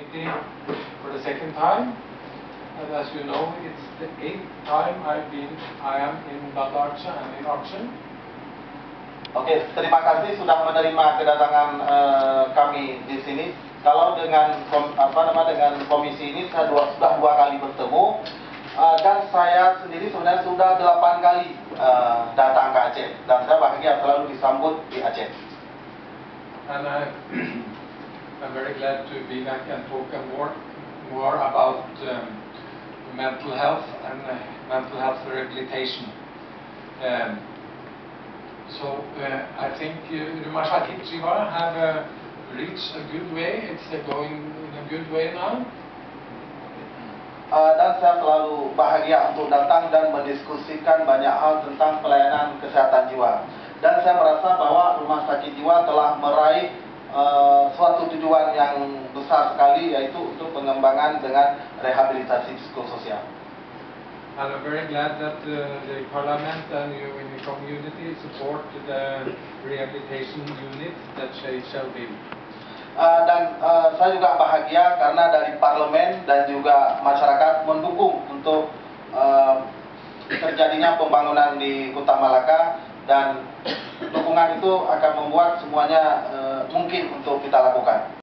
committee for the second time. And as you know, it's the 8th time I am in Banda Aceh and in Aceh. Oke, terima kasih sudah menerima kedatangan kami di sini. Kalau dengan dengan komisi ini saya sudah dua kali bertemu, dan saya sendiri sebenarnya sudah 8 kali datang ke Aceh, dan saya bahagia selalu disambut di Aceh. And I'm very glad to be back and talk more about mental health and mental health rehabilitation. So I think Rumah Sakit Jiwa have reached a good way. It's going in a good way now. Dan saya selalu bahagia untuk datang dan mendiskusikan banyak hal tentang pelayanan kesehatan jiwa. Dan saya merasa bahwa Rumah Sakit Jiwa telah meraih suatu tujuan yang besar sekali, yaitu untuk pengembangan dengan rehabilitasi psikososial. And I'm very glad that the Parliament and you in the community support the rehabilitation unit that shall be. Dan saya juga bahagia karena dari parlemen dan juga masyarakat mendukung untuk terjadinya pembangunan di Kota Malaka, dan dukungan itu akan membuat semuanya mungkin untuk kita lakukan.